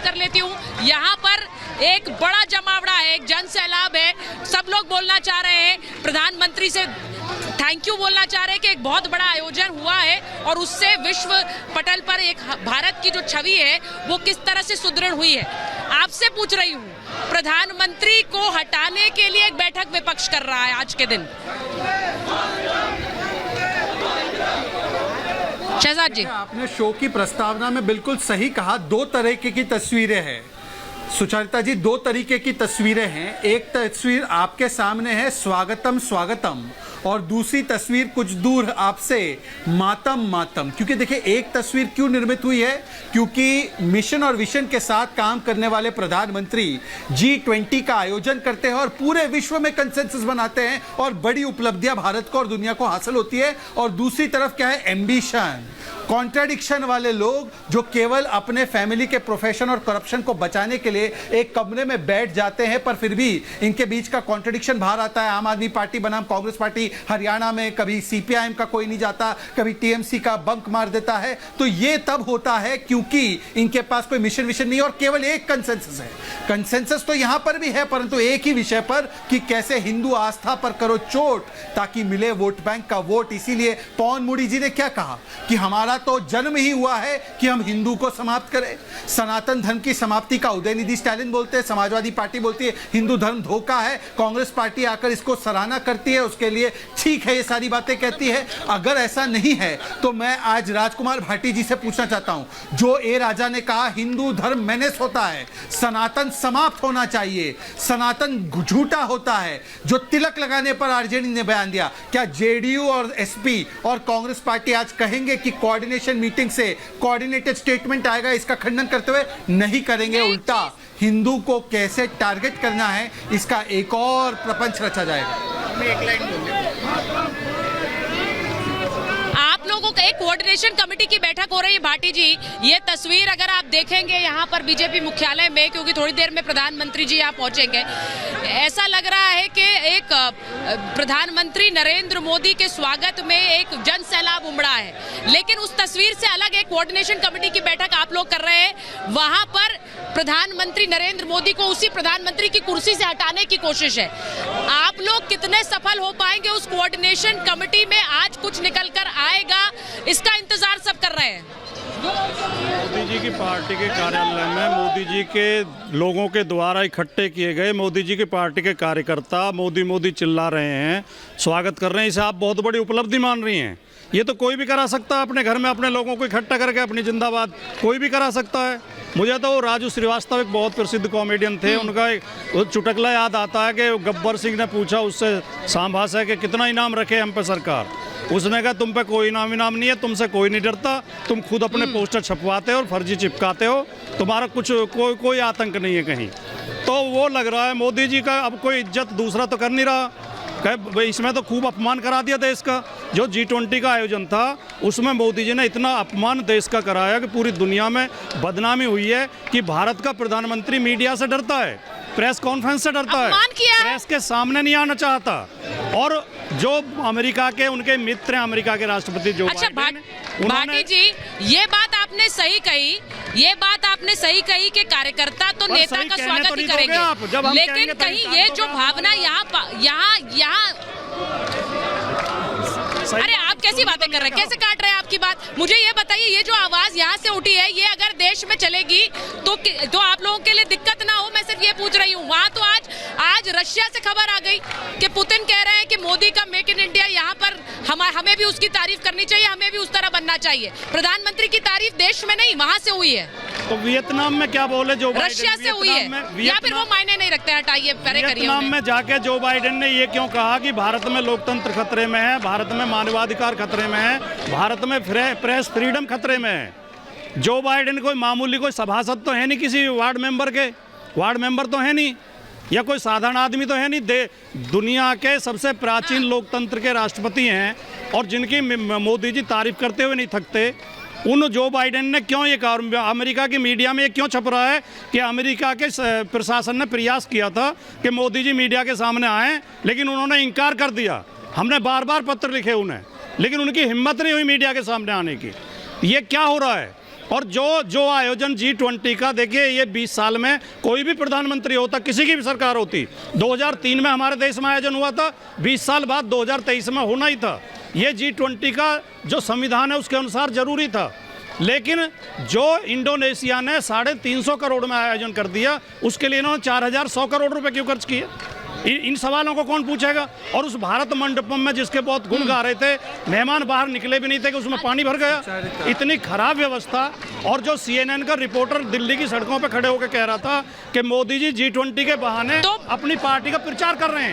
कर लेती हूँ। यहाँ पर एक बड़ा जमावड़ा है, एक जन सैलाब है। सब लोग बोलना चाह रहे हैं, प्रधानमंत्री से थैंक यू बोलना चाह रहे हैं कि एक बहुत बड़ा आयोजन हुआ है और उससे विश्व पटल पर एक भारत की जो छवि है वो किस तरह से सुदृढ़ हुई है। आपसे पूछ रही हूँ, प्रधानमंत्री को हटाने के लिए एक बैठक विपक्ष कर रहा है आज के दिन। शहजाद जी, आपने शो की प्रस्तावना में बिल्कुल सही कहा, दो तरह की तस्वीरें हैं सुचरिता जी, दो तरीके की तस्वीरें हैं। एक तस्वीर आपके सामने है स्वागतम स्वागतम, और दूसरी तस्वीर कुछ दूर आपसे मातम मातम। क्योंकि देखिए एक तस्वीर क्यों निर्मित हुई है, क्योंकि मिशन और विजन के साथ काम करने वाले प्रधानमंत्री G20 का आयोजन करते हैं और पूरे विश्व में कंसेंसस बनाते हैं और बड़ी उपलब्धियां भारत को और दुनिया को हासिल होती है। और दूसरी तरफ क्या है, एम्बिशन, कॉन्ट्राडिक्शन वाले लोग जो केवल अपने फैमिली के प्रोफेशन और करप्शन को बचाने के लिए एक कमरे में बैठ जाते हैं, पर फिर भी इनके बीच का कॉन्ट्राडिक्शन बाहर आता है। आम आदमी पार्टी बनाम कांग्रेस पार्टी हरियाणा में, कभी सीपीआईएम का कोई नहीं जाता, कभी टीएमसी का बंक मार देता है। तो ये तब होता है क्योंकि इनके पास कोई मिशन विशन नहीं और केवल एक कंसेंसस है। कंसेंसस तो यहां पर भी है, परंतु एक ही विषय पर कि कैसे हिंदू आस्था पर करो चोट ताकि मिले वोट बैंक का वोट। इसीलिए पवन मुड़ी जी ने क्या कहा कि हमारा तो जन्म ही हुआ है कि हम हिंदू को समाप्त करें। सनातन धर्म की समाप्ति का उदयनिधि स्टालिन बोलते हैं, समाजवादी पार्टी बोलती है हिंदू धर्म धोखा है, कांग्रेस पार्टी आकर इसको सराहना करती है, उसके लिए ठीक है ये सारी बातें कहती है। अगर ऐसा नहीं है तो मैं आज राजकुमार भाटी जी से पूछना चाहता हूं, जो ए राजा ने कहा हिंदू धर्म मेनेस होता है, सनातन समाप्त होना चाहिए, सनातन झूठा होता है, जो तिलक लगाने पर आरजेडी ने बयान दिया, क्या जेडीयू और एसपी और कांग्रेस पार्टी आज कहेंगे कि कोऑर्डिनेशन मीटिंग से कोऑर्डिनेटेड स्टेटमेंट आएगा? इसका खंडन करते हुए नहीं करेंगे, उल्टा हिंदू को कैसे टारगेट करना है इसका एक और प्रपंच रचा जाएगा। एक लाइन बोलिए। आप लोगों का एक कोऑर्डिनेशन कमेटी की बैठक हो रही है भाटी जी। ये तस्वीर अगर आप देखेंगे यहाँ पर बीजेपी मुख्यालय में, क्योंकि थोड़ी देर में प्रधानमंत्री जी यहाँ पहुंचेंगे, ऐसा लग रहा है कि एक प्रधानमंत्री नरेंद्र मोदी के स्वागत में एक जन सैलाब उमड़ा है। लेकिन उस तस्वीर से अलग एक कोऑर्डिनेशन कमेटी की बैठक आप लोग कर रहे हैं, वहां पर प्रधानमंत्री नरेंद्र मोदी को उसी प्रधानमंत्री की कुर्सी से हटाने की कोशिश है। आप लोग कितने सफल हो पाएंगे उस कोऑर्डिनेशन कमेटी में? आज कुछ निकल कर आएगा, इसका इंतजार सब कर रहे हैं। मोदी जी की पार्टी के कार्यालय में मोदी जी के लोगों के द्वारा इकट्ठे किए गए मोदी जी की पार्टी के कार्यकर्ता मोदी मोदी चिल्ला रहे हैं, स्वागत कर रहे हैं। इसे आप बहुत बड़ी उपलब्धि मान रही हैं? ये तो कोई भी करा सकता है, अपने घर में अपने लोगों को इकट्ठा करके अपनी जिंदाबाद कोई भी करा सकता है। मुझे तो राजू श्रीवास्तव एक बहुत प्रसिद्ध कॉमेडियन थे, उनका एक चुटकुला याद आता है कि गब्बर सिंह ने पूछा उससे सांभा से कि कितना इनाम रखे हम पे सरकार। उसने कहा तुम पे कोई इनाम नहीं है, तुमसे कोई नहीं डरता, तुम खुद अपने पोस्टर छपवाते हो और फर्जी चिपकाते हो, तुम्हारा कुछ कोई आतंक नहीं है कहीं। तो वो लग रहा है मोदी जी का अब कोई इज्जत दूसरा तो कर नहीं रहा, इसमें तो खूब अपमान करा दिया देश का। जो G20 का आयोजन था उसमें मोदी जी ने इतना अपमान देश का कराया कि पूरी दुनिया में बदनामी हुई है कि भारत का प्रधानमंत्री मीडिया से डरता है, प्रेस कॉन्फ्रेंस से डरता है, प्रेस के सामने नहीं आना चाहता। और जो अमेरिका के उनके मित्र हैं, अमेरिका के राष्ट्रपति जो अच्छा भाटी जी, ये बात आपने सही कही, ये बात आपने सही कही कि कार्यकर्ता तो नेता का स्वागत ही करेंगे, लेकिन कहीं ये जो भावना यहाँ अरे आप कैसी बातें कर रहे हैं, कैसे काट रहे हैं आपकी बात? मुझे ये बताइए, ये जो आवाज यहाँ से उठी है, ये अगर देश में चलेगी तो आप लोगों के लिए दिक्कत ना हो? मैं सिर्फ ये पूछ रही हूँ। वहाँ तो आज रशिया से खबर आ गई कि पुतिन कह रहे हैं कि मोदी का मेक इन इंडिया, यहाँ पर हमें भी उसकी तारीफ करनी चाहिए, हमें भी उस तरह बनना चाहिए। प्रधानमंत्री की तारीफ देश में नहीं, वहाँ से हुई है। तो वियतनाम में क्या बोले जो रशिया से हुई है, या फिर वो मायने नहीं रखते? हटाइए, वियतनाम में जाके जो बाइडेन ने ये क्यों कहा कि भारत में लोकतंत्र खतरे में है, भारत में मानवाधिकार खतरे में है, भारत में प्रेस फ्रीडम खतरे में है। जो बाइडेन कोई मामूली कोई सभासद तो है नहीं, किसी वार्ड मेंबर तो है नहीं, या कोई साधारण आदमी तो है नहीं। दुनिया के सबसे प्राचीन लोकतंत्र के राष्ट्रपति हैं और जिनकी मोदी जी तारीफ करते हुए नहीं थकते। उन जो बाइडेन ने क्यों ये कहा? अमेरिका की मीडिया में ये क्यों छप रहा है कि अमेरिका के प्रशासन ने प्रयास किया था कि मोदी जी मीडिया के सामने आए, लेकिन उन्होंने इनकार कर दिया। हमने बार बार पत्र लिखे उन्हें, लेकिन उनकी हिम्मत नहीं हुई मीडिया के सामने आने की। ये क्या हो रहा है? और जो आयोजन G20 का, देखिए ये 20 साल में कोई भी प्रधानमंत्री होता, किसी की भी सरकार होती, 2003 में हमारे देश में आयोजन हुआ था, 20 साल बाद 2023 में होना ही था। ये G20 का जो संविधान है उसके अनुसार जरूरी था, लेकिन जो इंडोनेशिया ने 350 करोड़ में आयोजन कर दिया, उसके लिए इन्होंने 4100 करोड़ रुपए क्यों खर्च किए? इन सवालों को कौन पूछेगा? और उस भारत मंडपम में जिसके बहुत गुण गा रहे थे, मेहमान बाहर निकले भी नहीं थे कि उसमें पानी भर गया। इतनी खराब व्यवस्था। और जो CNN का रिपोर्टर दिल्ली की सड़कों पे खड़े होकर कह रहा था कि मोदी जी G20 के बहाने तो अपनी पार्टी का प्रचार कर रहे हैं,